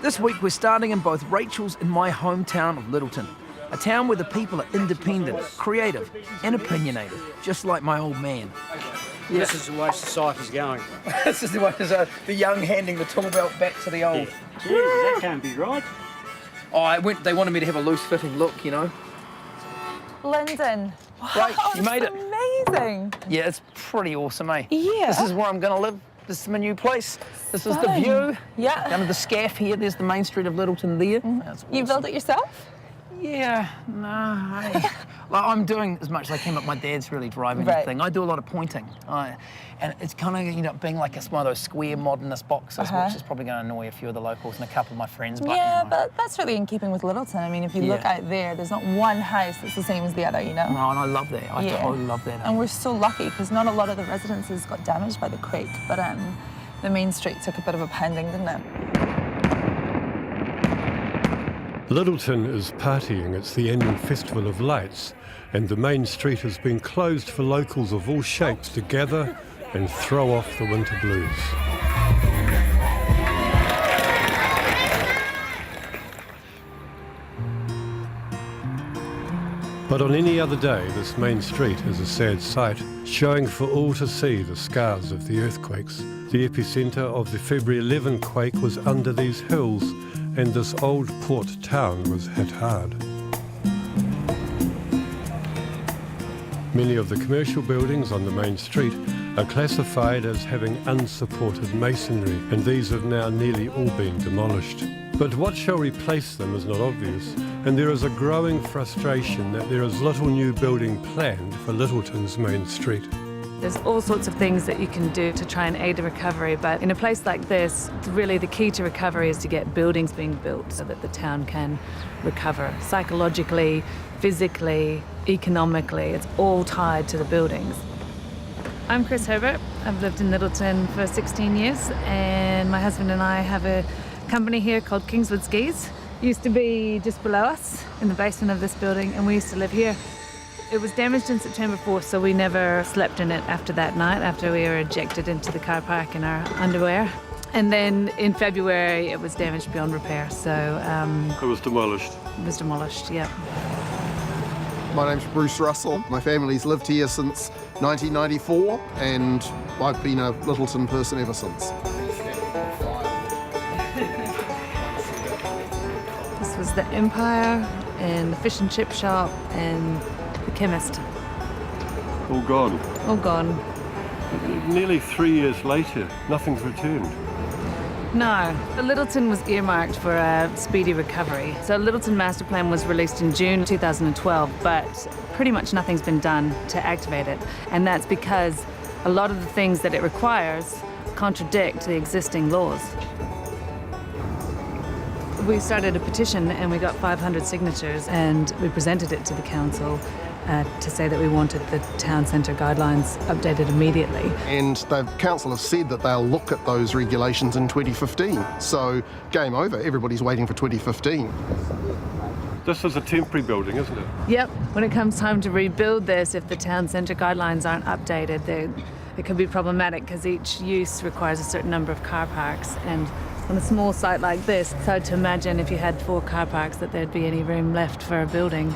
This week we're starting in both Rachel's and my hometown of Lyttelton, a town where the people are independent, creative and opinionated, just like my old man. Yeah. This is the way society's going. This is the way the young handing the tool belt back to the old. Yeah. Jesus, that can't be right. Oh, they wanted me to have a loose-fitting look, you know. Lyndon. Wow, Right, you made it. Amazing. Yeah, it's pretty awesome, eh? Yeah. This is where I'm going to live. This is my new place. This is the view. Yeah. Down to the scaff here. There's the main street of Lyttelton there. That's awesome. You built it yourself? Yeah, no. Like, I'm doing as much as I can, but my dad's really driving the thing. I do a lot of pointing. And it's kind of ended up being like one of those square modernist boxes, which is probably going to annoy a few of the locals and a couple of my friends. But, yeah, you know. but that's really in keeping with Lyttelton. I mean, if you look out there, there's not one house that's the same as the other, you know? No, and I love that. I totally love that. And we're so lucky because not a lot of the residences got damaged by the quake, but the main street took a bit of a pounding, didn't it? Lyttelton is partying. It's the annual Festival of Lights, and the main street has been closed for locals of all shapes to gather and throw off the winter blues. But on any other day, this main street is a sad sight, showing for all to see the scars of the earthquakes. The epicentre of the February 11 quake was under these hills, and this old port town was hit hard. Many of the commercial buildings on the main street are classified as having unsupported masonry, and these have now nearly all been demolished. But what shall replace them is not obvious, and there is a growing frustration that there is little new building planned for Lyttelton's main street. There's all sorts of things that you can do to try and aid the recovery, but in a place like this, really the key to recovery is to get buildings being built so that the town can recover psychologically, physically, economically. It's all tied to the buildings. I'm Chris Herbert. I've lived in Lyttelton for 16 years, and my husband and I have a company here called Kingswood Skis. Used to be just below us in the basement of this building, and we used to live here. It was damaged in September 4th, so we never slept in it after that night, after we were ejected into the car park in our underwear. And then in February, it was damaged beyond repair, so... It was demolished. It was demolished, yeah. My name's Bruce Russell. My family's lived here since 1994, and I've been a Lyttelton person ever since. This was the Empire, and the fish and chip shop, and the chemist. All gone. All gone. Nearly 3 years later, nothing's returned. No, Lyttelton was earmarked for a speedy recovery. So Lyttelton Master Plan was released in June 2012, but pretty much nothing's been done to activate it. And that's because a lot of the things that it requires contradict the existing laws. We started a petition and we got 500 signatures, and we presented it to the council to say that we wanted the town centre guidelines updated immediately. And the council have said that they'll look at those regulations in 2015. So game over, everybody's waiting for 2015. This is a temporary building, isn't it? Yep, when it comes time to rebuild this, if the town centre guidelines aren't updated, it could be problematic because each use requires a certain number of car parks, and on a small site like this, it's hard to imagine if you had 4 car parks that there'd be any room left for a building.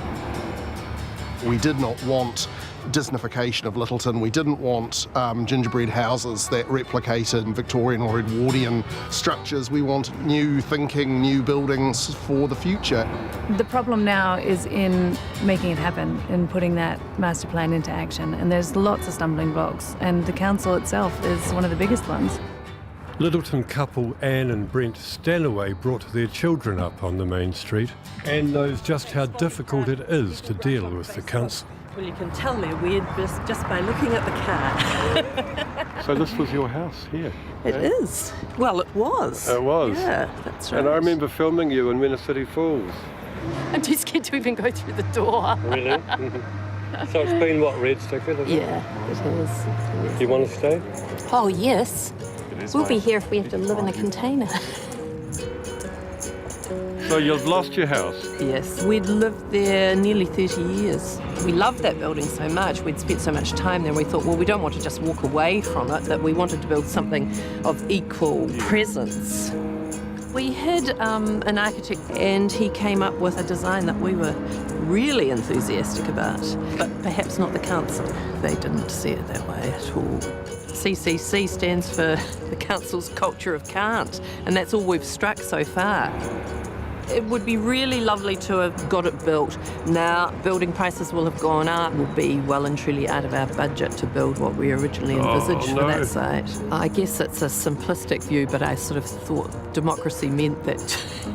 We did not want Disneyfication of Lyttelton. We didn't want gingerbread houses that replicated Victorian or Edwardian structures. We want new thinking, new buildings for the future. The problem now is in making it happen, in putting that master plan into action, and there's lots of stumbling blocks, and the council itself is one of the biggest ones. Lyttelton couple Anne and Brent Stanaway brought their children up on the main street. Anne knows just how difficult it is to deal with the council. Well, you can tell they're weird just by looking at the car. So this was your house here? It is. Well, it was. It was? Yeah, that's right. And I remember filming you in City Falls. I'm too scared to even go through the door. Really? So it's been what, red sticker? Yeah, it is. Do you want to stay? Oh, yes. We'll be here if we have to live in a container. So you've lost your house? Yes. We'd lived there nearly 30 years. We loved that building so much. We'd spent so much time there. We thought, well, we don't want to just walk away from it, that we wanted to build something of equal presence. We had an architect, and he came up with a design that we were really enthusiastic about, but perhaps not the council. They didn't see it that way at all. CCC stands for the council's culture of can't, and that's all we've struck so far. It would be really lovely to have got it built. Now, building prices will have gone up. We'll be well and truly out of our budget to build what we originally envisaged for that site. I guess it's a simplistic view, but I sort of thought democracy meant that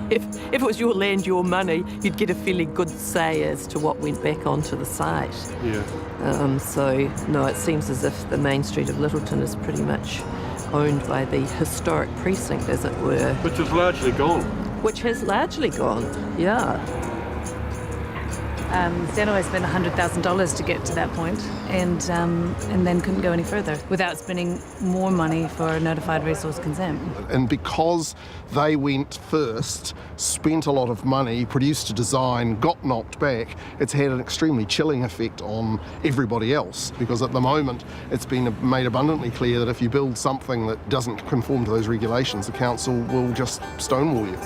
if it was your land, your money, you'd get a fairly good say as to what went back onto the site. Yeah. So, no, it seems as if the main street of Lyttelton is pretty much owned by the historic precinct, as it were. Which is largely gone. Which has largely gone, yeah. Stanaway spent $100,000 to get to that point, and then couldn't go any further without spending more money for notified resource consent. And because they went first, spent a lot of money, produced a design, got knocked back, it's had an extremely chilling effect on everybody else, because at the moment it's been made abundantly clear that if you build something that doesn't conform to those regulations, the council will just stonewall you.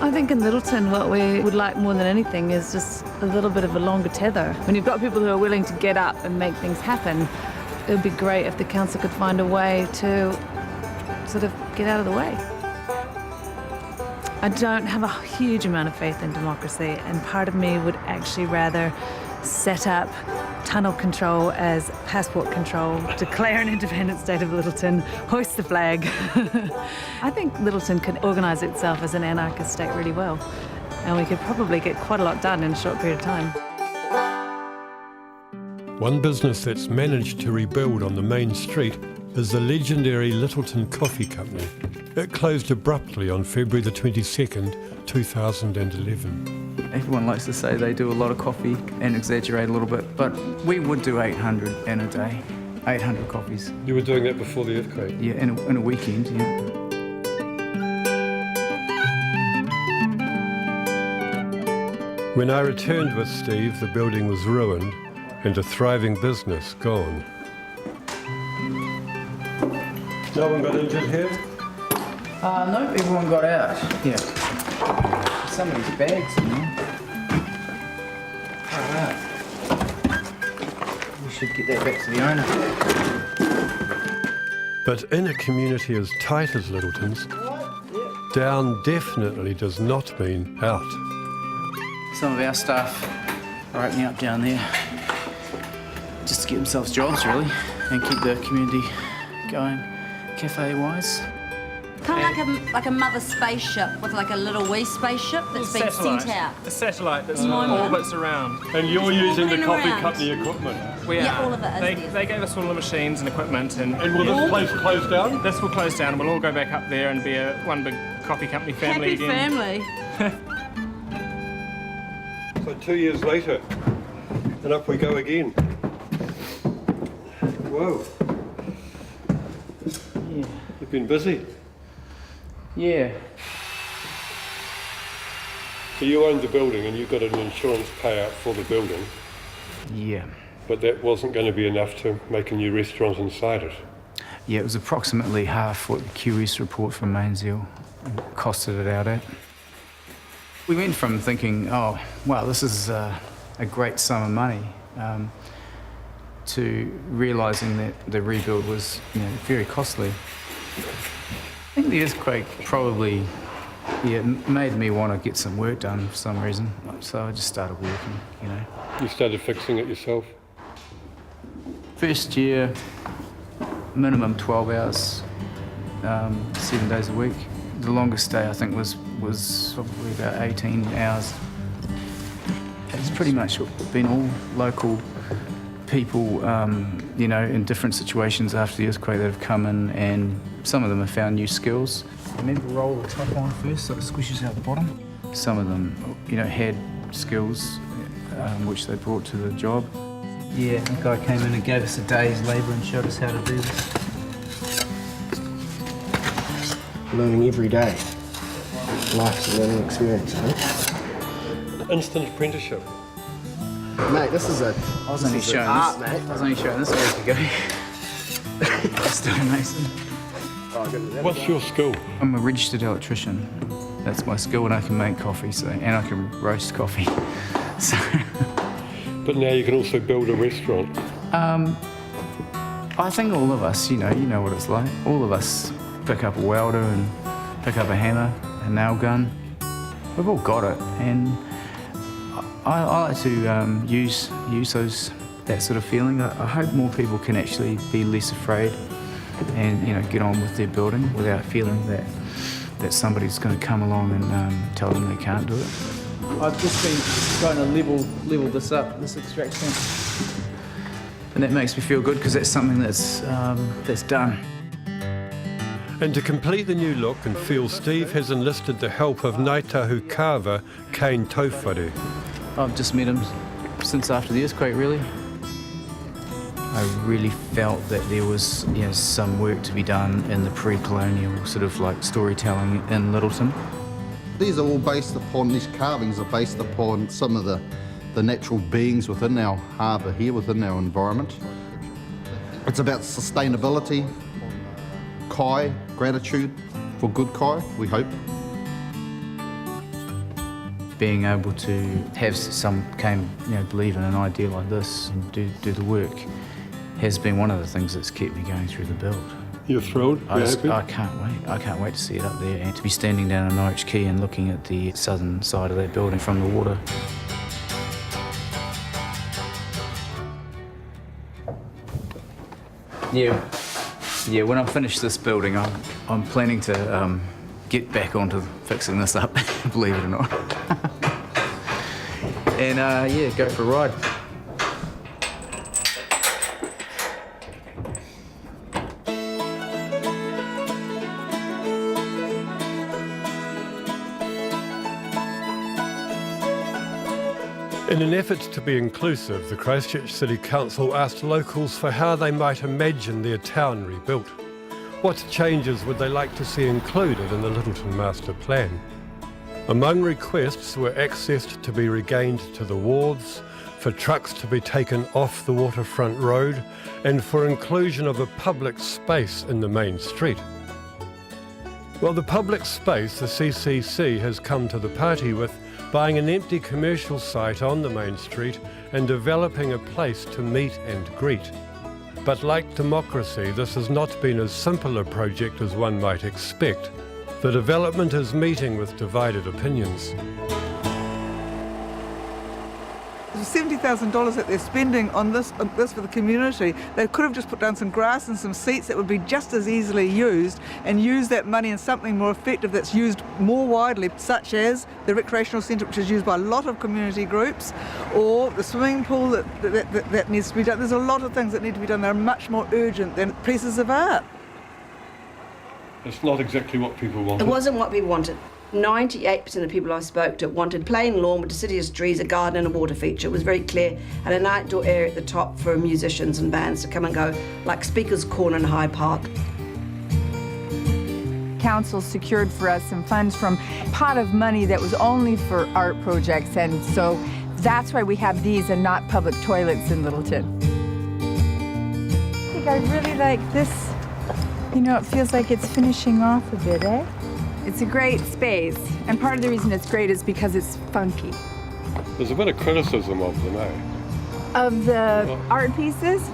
I think in Lyttelton what we would like more than anything is just a little bit of a longer tether. When you've got people who are willing to get up and make things happen, it would be great if the council could find a way to sort of get out of the way. I don't have a huge amount of faith in democracy, and part of me would actually rather set up tunnel control as passport control, declare an independent state of Lyttelton, hoist the flag. I think Lyttelton could organise itself as an anarchist state really well, and we could probably get quite a lot done in a short period of time. One business that's managed to rebuild on the main street is the legendary Lyttelton Coffee Company. It closed abruptly on February the 22nd, 2011. Everyone likes to say they do a lot of coffee and exaggerate a little bit, but we would do 800 in a day, 800 coffees. You were doing that before the earthquake? Yeah, in a weekend, yeah. When I returned with Steve, the building was ruined and a thriving business gone. No one got injured here? No, everyone got out. Yeah. Some of these bags in there. Alright. We should get that back to the owner. But in a community as tight as Lyttelton's, down definitely does not mean out. Some of our staff are opening up down there just to get themselves jobs, really, and keep the community going, cafe-wise. Kind of like a mother spaceship with like a little wee spaceship that's been sent out. A satellite that's orbits around. And you're using the coffee around. company equipment? We Yeah, are. all of it is They gave us all the machines and equipment. And will this place close down? This will close down. We'll all go back up there and be one big coffee company family Happy again. family. So 2 years later, and up we go again. Whoa. Yeah. You've been busy. Yeah. So you owned the building and you got an insurance payout for the building, Yeah. but that wasn't going to be enough to make a new restaurant inside it. Yeah, it was approximately half what the QS report from Mainzeal costed it out at. We went from thinking, oh, wow, this is a great sum of money, to realising that the rebuild was, very costly. I think the earthquake probably, made me want to get some work done for some reason. So I just started working, You started fixing it yourself? First year, minimum 12 hours, 7 days a week. The longest day I think was probably about 18 hours. It's pretty much been all local people, in different situations after the earthquake that have come in, and some of them have found new skills. Remember, roll the top on first so it squishes out the bottom. Some of them, had skills which they brought to the job. Yeah, the guy came in and gave us a day's labour and showed us how to do this. Learning every day. Life's a learning experience, Instant apprenticeship. Mate, this is art, mate. I was only showing this a week ago. Stonemason. What's your skill? I'm a registered electrician. That's my skill, and I can make coffee, and I can roast coffee. So. But now you can also build a restaurant. I think all of us, you know what it's like. All of us pick up a welder and pick up a hammer, a nail gun. We've all got it, and I like to use that sort of feeling. I hope more people can actually be less afraid and get on with their building without feeling that somebody's going to come along and tell them they can't do it. I've just been trying to level this up, this extract tank. And that makes me feel good because that's something that's done. And to complete the new look and feel, Steve has enlisted the help of Ngāi Tahu carver Kane Tauwhare. I've just met him since after the earthquake, really. I really felt that there was some work to be done in the pre-colonial sort of like storytelling in Lyttelton. These are all based upon, these carvings are based upon some of the natural beings within our harbour here, within our environment. It's about sustainability, kai, gratitude for good kai, we hope. Being able to have some believe in an idea like this and do the work has been one of the things that's kept me going through the build. You're thrilled? I can't wait. I can't wait to see it up there and to be standing down in Norwich Quay and looking at the southern side of that building from the water. Yeah, when I finish this building, I'm planning to get back onto fixing this up, believe it or not. And go for a ride. In an effort to be inclusive, the Christchurch City Council asked locals for how they might imagine their town rebuilt. What changes would they like to see included in the Lyttelton Master Plan? Among requests were access to be regained to the wharves, for trucks to be taken off the waterfront road, and for inclusion of a public space in the main street. Well, the public space the CCC has come to the party with, buying an empty commercial site on the main street and developing a place to meet and greet. But like democracy, this has not been as simple a project as one might expect. The development is meeting with divided opinions. $70,000 that they're spending on this for the community. They could have just put down some grass and some seats that would be just as easily used, and use that money in something more effective that's used more widely, such as the recreational centre, which is used by a lot of community groups, or the swimming pool that needs to be done. There's a lot of things that need to be done. They're much more urgent than pieces of art. It's not exactly what people wanted. It wasn't what we wanted. 98% of people I spoke to wanted plain lawn with deciduous trees, a garden and a water feature. It was very clear, and an outdoor area at the top for musicians and bands to come and go, like Speaker's Corner in Hyde Park. Council secured for us some funds from a pot of money that was only for art projects, and so that's why we have these and not public toilets in Lyttelton. I think I really like this. It feels like it's finishing off a bit, eh? It's a great space, and part of the reason it's great is because it's funky. There's a bit of criticism of them, eh? Of the art pieces?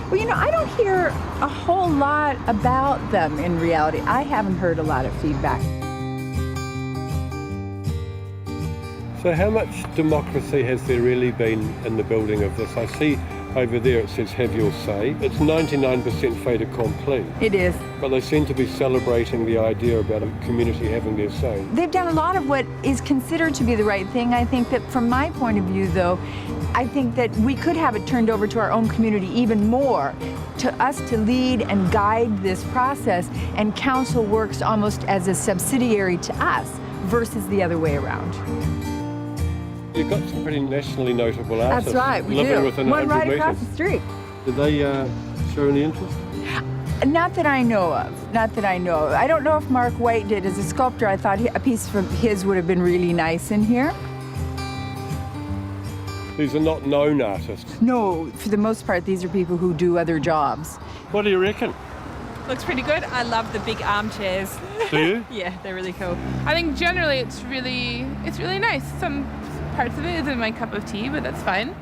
Well, I don't hear a whole lot about them in reality. I haven't heard a lot of feedback. So how much democracy has there really been in the building of this? I see over there it says have your say. It's 99% fait accompli. It is. But they seem to be celebrating the idea about a community having their say. They've done a lot of what is considered to be the right thing. I think that from my point of view, though, I think that we could have it turned over to our own community even more, to us to lead and guide this process, and council works almost as a subsidiary to us versus the other way around. You've got some pretty nationally notable artists That's right, we living do. within One 100 right across metres. the street. Did they show any interest? Not that I know of. Not that I know of. I don't know if Mark White did. As a sculptor, I thought a piece from his would have been really nice in here. These are not known artists. No, for the most part, these are people who do other jobs. What do you reckon? Looks pretty good. I love the big armchairs. Do you? Yeah, they're really cool. I think generally it's really nice. Some parts of it isn't my cup of tea, but that's fine.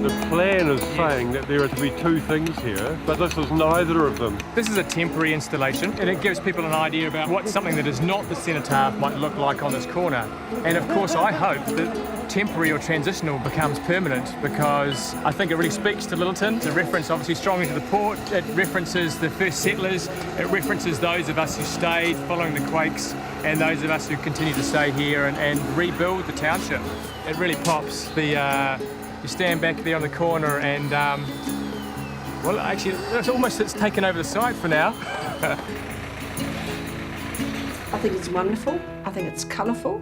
The plan is saying that there are to be two things here, but this is neither of them. This is a temporary installation, and it gives people an idea about what something that is not the cenotaph might look like on this corner. And of course, I hope that temporary or transitional becomes permanent, because I think it really speaks to Lyttelton. It's a reference obviously strongly to the port. It references the first settlers. It references those of us who stayed following the quakes and those of us who continue to stay here and rebuild the township. It really pops. You stand back there on the corner and, well, actually, it's taken over the site for now. I think it's wonderful. I think it's colourful.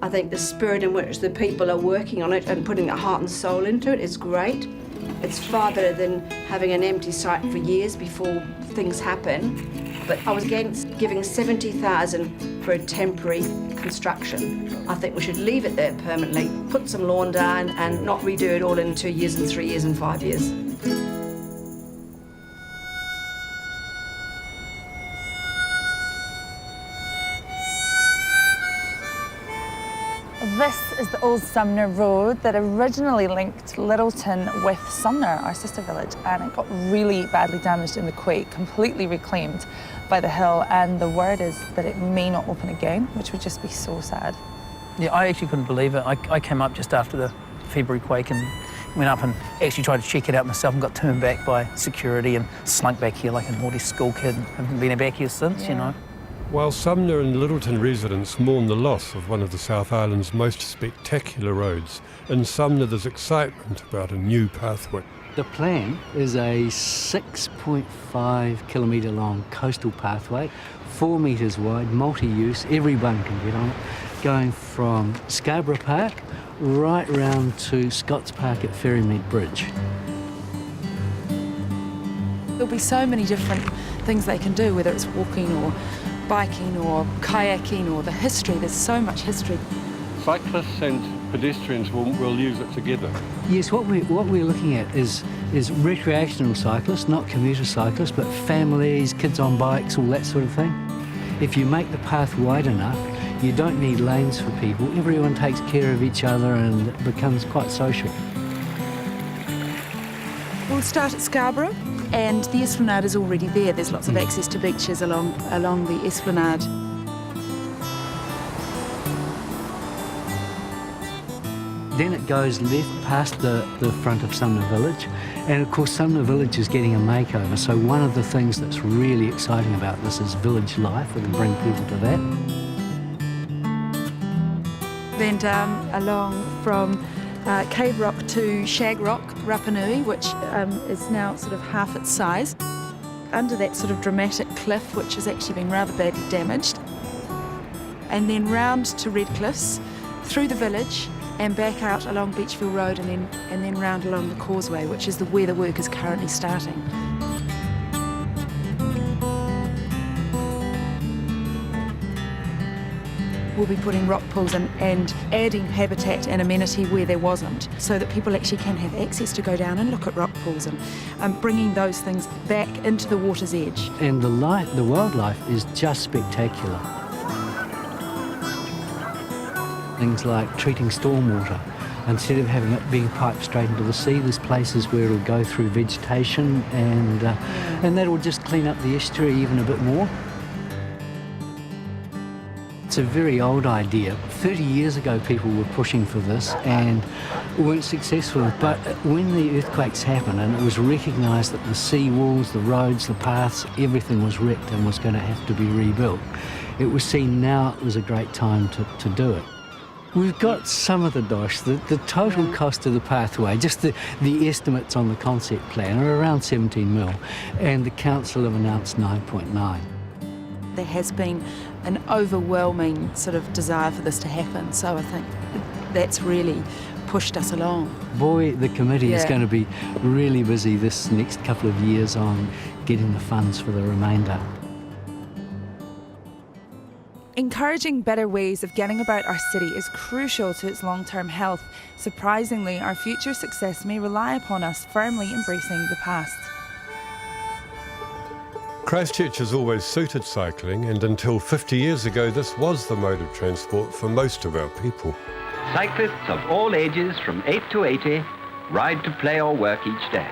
I think the spirit in which the people are working on it and putting their heart and soul into it is great. It's far better than having an empty site for years before things happen. But I was against giving $70,000 for a temporary construction. I think we should leave it there permanently, put some lawn down and not redo it all in 2 years and 3 years and 5 years. This is the old Sumner Road that originally linked Lyttelton with Sumner, our sister village, and it got really badly damaged in the quake, completely reclaimed by the hill, and the word is that it may not open again, which would just be so sad. Yeah, I actually couldn't believe it. I came up just after the February quake and went up and actually tried to check it out myself and got turned back by security and slunk back here like a naughty school kid. Haven't been back here since, you know. While Sumner and Lyttelton residents mourn the loss of one of the South Island's most spectacular roads, in Sumner there's excitement about a new pathway. The plan is a 6.5 kilometre long coastal pathway, 4 metres wide, multi-use, everyone can get on it, going from Scarborough Park right round to Scotts Park at Ferrymead Bridge. There'll be so many different things they can do, whether it's walking or biking or kayaking or the history. There's so much history. Cyclists and pedestrians will use it together. Yes, what we're looking at is recreational cyclists, not commuter cyclists, but families, kids on bikes, all that sort of thing. If you make the path wide enough, you don't need lanes for people. Everyone takes care of each other and it becomes quite social. We'll start at Scarborough, and the esplanade is already there. There's lots of access to beaches along the esplanade. Then it goes left past the front of Sumner Village, and of course Sumner Village is getting a makeover, so one of the things that's really exciting about this is village life. We can bring people to that. Then down along from Cave Rock to Shag Rock, Rapanui, which is now sort of half its size, under that sort of dramatic cliff, which has actually been rather badly damaged. And then round to Redcliffs, through the village, and back out along Beachville Road, and then round along the causeway, which is where the work is currently starting. We'll be putting rock pools and adding habitat and amenity where there wasn't, so that people actually can have access to go down and look at rock pools, and bringing those things back into the water's edge. And the wildlife is just spectacular. Things like treating stormwater. Instead of having it being piped straight into the sea, there's places where it'll go through vegetation, and that'll just clean up the estuary even a bit more. It's a very old idea. 30 years ago people were pushing for this and weren't successful, but when the earthquakes happened and it was recognised that the sea walls, the roads, the paths, everything was wrecked and was going to have to be rebuilt, it was seen now it was a great time to do it. We've got some of the dosh. The total cost of the pathway, just the estimates on the concept plan are around 17 mil, and the council have announced 9.9. There has been an overwhelming sort of desire for this to happen, so I think that's really pushed us along. Boy, the committee is going to be really busy this next couple of years on getting the funds for the remainder. Encouraging better ways of getting about our city is crucial to its long-term health. Surprisingly, our future success may rely upon us firmly embracing the past. Christchurch has always suited cycling, and until 50 years ago this was the mode of transport for most of our people. Cyclists of all ages from 8 to 80 ride to play or work each day.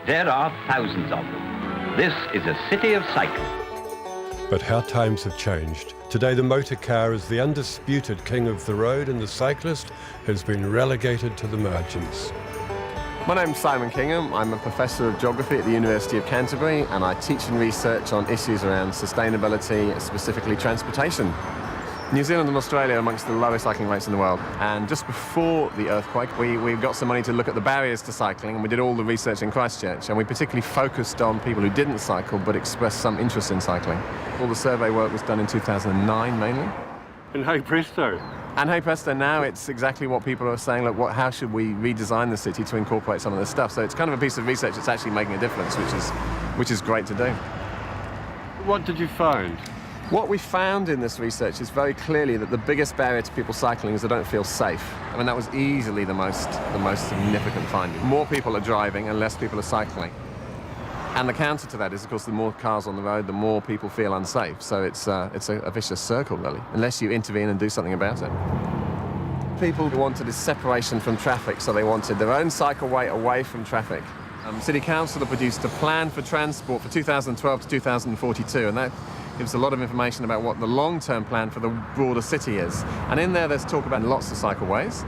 There are thousands of them. This is a city of cyclists. But how times have changed. Today the motor car is the undisputed king of the road, and the cyclist has been relegated to the margins. My name's Simon Kingham. I'm a professor of geography at the University of Canterbury, and I teach and research on issues around sustainability, specifically transportation. New Zealand and Australia are amongst the lowest cycling rates in the world, and just before the earthquake we got some money to look at the barriers to cycling, and we did all the research in Christchurch, and we particularly focused on people who didn't cycle but expressed some interest in cycling. All the survey work was done in 2009 mainly. And hey presto. And hey presto, now it's exactly what people are saying, look, how should we redesign the city to incorporate some of this stuff? So it's kind of a piece of research that's actually making a difference, which is great to do. What did you find? What we found in this research is very clearly that the biggest barrier to people cycling is they don't feel safe. I mean, that was easily the most significant finding. More people are driving and less people are cycling. And the counter to that is, of course, the more cars on the road, the more people feel unsafe. So it's a vicious circle, really, unless you intervene and do something about it. People wanted a separation from traffic, so they wanted their own cycleway away from traffic. City Council have produced a plan for transport for 2012 to 2042, and that gives a lot of information about what the long-term plan for the broader city is. And in there's talk about lots of cycleways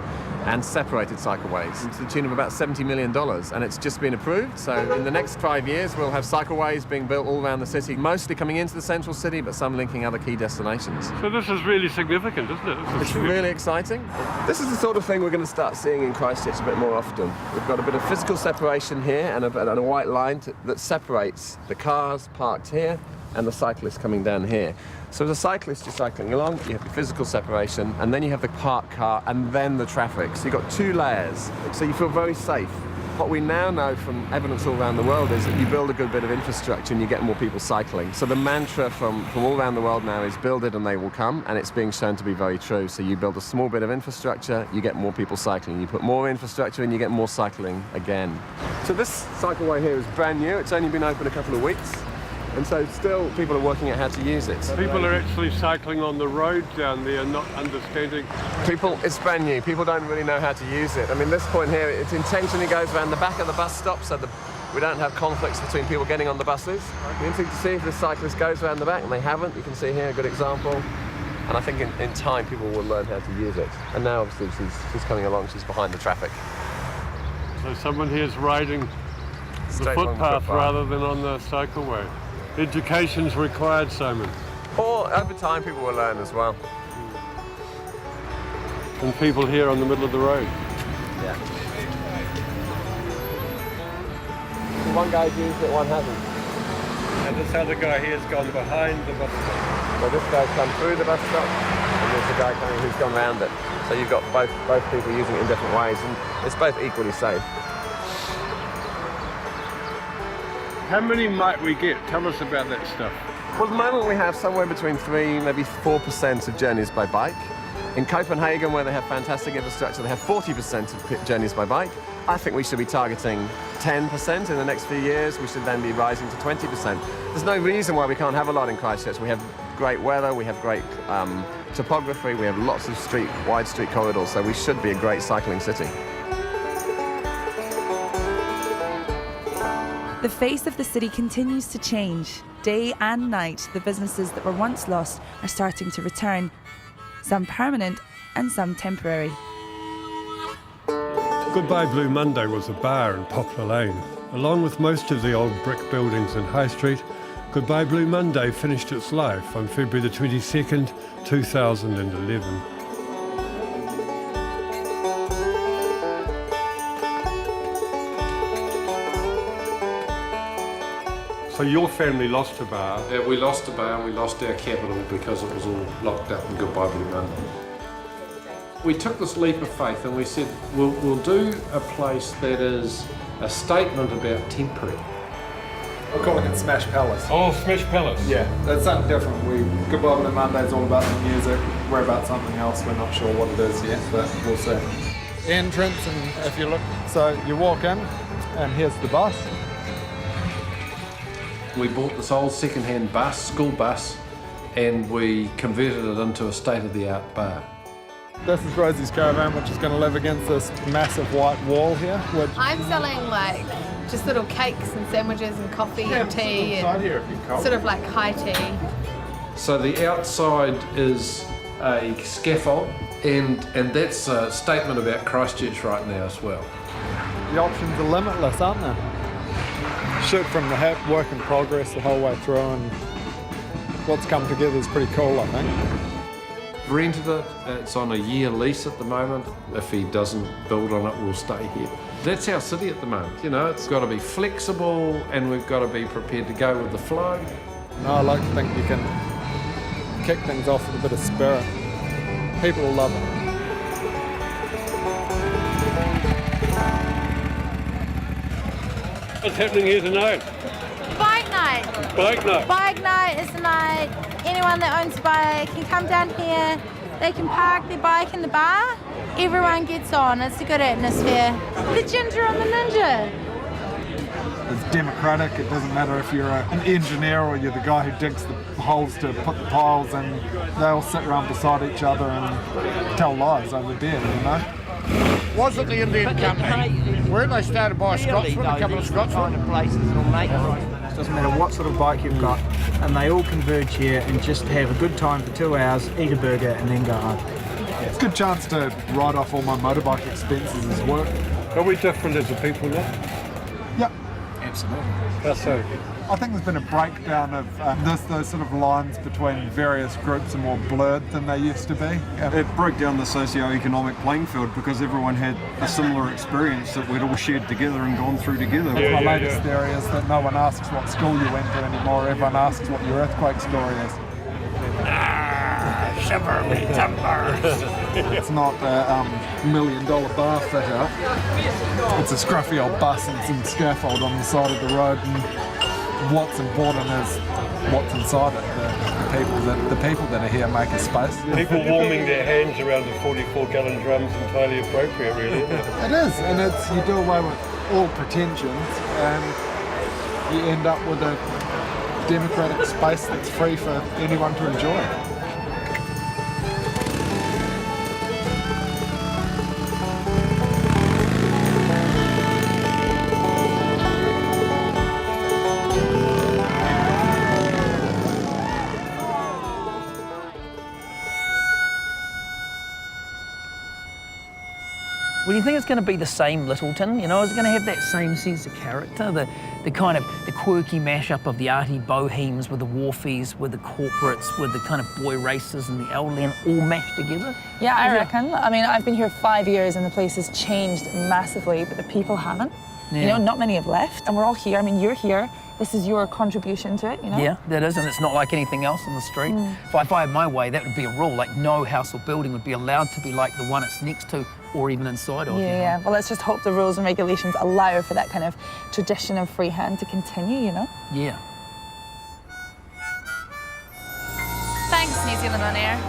and separated cycleways to the tune of about $70 million, and it's just been approved. So in the next 5 years we'll have cycleways being built all around the city, mostly coming into the central city, but some linking other key destinations. So this is really significant, isn't it? It's really exciting. This is the sort of thing we're going to start seeing in Christchurch a bit more often. We've got a bit of physical separation here and a white line that separates the cars parked here and the cyclists coming down here. So as a cyclist, you're cycling along, you have your physical separation, and then you have the parked car, and then the traffic. So you've got two layers, so you feel very safe. What we now know from evidence all around the world is that you build a good bit of infrastructure and you get more people cycling. So the mantra from all around the world now is build it and they will come, and it's being shown to be very true. So you build a small bit of infrastructure, you get more people cycling. You put more infrastructure in, you get more cycling again. So this cycleway here is brand new. It's only been open a couple of weeks. And so still people are working out how to use it. People are actually cycling on the road down there, not understanding. It's brand new. People don't really know how to use it. I mean, this point here, it intentionally goes around the back of the bus stop so that we don't have conflicts between people getting on the buses. The interesting to see if the cyclist goes around the back, and they haven't. You can see here a good example. And I think in time people will learn how to use it. And now obviously she's coming along, she's behind the traffic. So someone here is riding the footpath rather than on the cycleway. Education's required, Simon. Or over time people will learn as well. And people here on the middle of the road. Yeah. One guy's used it, one hasn't. And this other guy here has gone behind the bus stop. So this guy's come through the bus stop, and there's a guy coming who's gone round it. So you've got both people using it in different ways, and it's both equally safe. How many might we get? Tell us about that stuff. Well, at the moment we have somewhere between 3%, maybe 4% of journeys by bike. In Copenhagen, where they have fantastic infrastructure, they have 40% of journeys by bike. I think we should be targeting 10% in the next few years. We should then be rising to 20%. There's no reason why we can't have a lot in Christchurch. We have great weather, we have great topography, we have lots of wide street corridors, so we should be a great cycling city. The face of the city continues to change. Day and night, the businesses that were once lost are starting to return, some permanent and some temporary. Goodbye Blue Monday was a bar in Poplar Lane. Along with most of the old brick buildings in High Street, Goodbye Blue Monday finished its life on February the 22nd, 2011. So your family lost a bar? Yeah, we lost a bar and we lost our capital because it was all locked up in Goodbye Blue Monday. We took this leap of faith and we said, we'll do a place that is a statement about temporary. We're calling it Smash Palace. Oh, Smash Palace. Yeah, that's something different. Goodbye Blue Monday's all about the music. We're about something else. We're not sure what it is yet, but we'll see. Entrance, and if you look, so you walk in, and here's the bus. We bought this old second-hand bus, school bus, and we converted it into a state-of-the-art bar. This is Rosie's caravan, which is going to live against this massive white wall here. I'm selling like just little cakes and sandwiches and coffee and tea and here if you're cold. sort of like high tea. So the outside is a scaffold, and that's a statement about Christchurch right now as well. The options are limitless, aren't they? Shoot from the hip, work in progress the whole way through, and what's come together is pretty cool, I think. Rented it, it's on a year lease at the moment. If he doesn't build on it, we'll stay here. That's our city at the moment, you know, it's got to be flexible and we've got to be prepared to go with the flow. No, I like to think you can kick things off with a bit of spirit. People will love it. What's happening here tonight? Bike night. Bike night. Bike night is the night. Anyone that owns a bike can come down here. They can park their bike in the bar. Everyone gets on. It's a good atmosphere. The ginger and the ninja. It's democratic. It doesn't matter if you're an engineer or you're the guy who digs the holes to put the piles in. They all sit around beside each other and tell lies over beer, you know? Was it the Indian company? Weren't they started by a Scotsman, a couple of Scotsmen? It doesn't matter what sort of bike you've got, and they all converge here and just have a good time for 2 hours, eat a burger, and then go home. It's a good chance to write off all my motorbike expenses as work. Are we different as a people now? Yep. Absolutely. That's so. I think there's been a breakdown of those sort of lines between various groups are more blurred than they used to be. It broke down the socio-economic playing field because everyone had a similar experience that we'd all shared together and gone through together. My latest theory is that no one asks what school you went to anymore, everyone asks what your earthquake story is. Shiver me timbers. It's not a $1 million bar fit out. It's a scruffy old bus and some scaffold on the side of the road, and what's important is what's inside it. The people that are here make a space. People warming their hands around the 44-gallon drums is entirely appropriate, really, isn't it? It is, and you do away with all pretensions, and you end up with a democratic space that's free for anyone to enjoy. Well, do you think it's going to be the same Lyttelton? You know, is it going to have that same sense of character? The kind of the quirky mashup of the arty bohemes with the wharfies, with the corporates, with the kind of boy racers and the elderly, all mashed together? Yeah, I reckon. I mean, I've been here 5 years and the place has changed massively, but the people haven't. Yeah. You know, not many have left, and we're all here. I mean, you're here. This is your contribution to it, you know? Yeah, that is, and it's not like anything else on the street. If I had my way, that would be a rule. Like, no house or building would be allowed to be like the one it's next to or even inside of. Yeah. Well, let's just hope the rules and regulations allow for that kind of tradition of freehand to continue, you know? Yeah. Thanks, New Zealand On Air.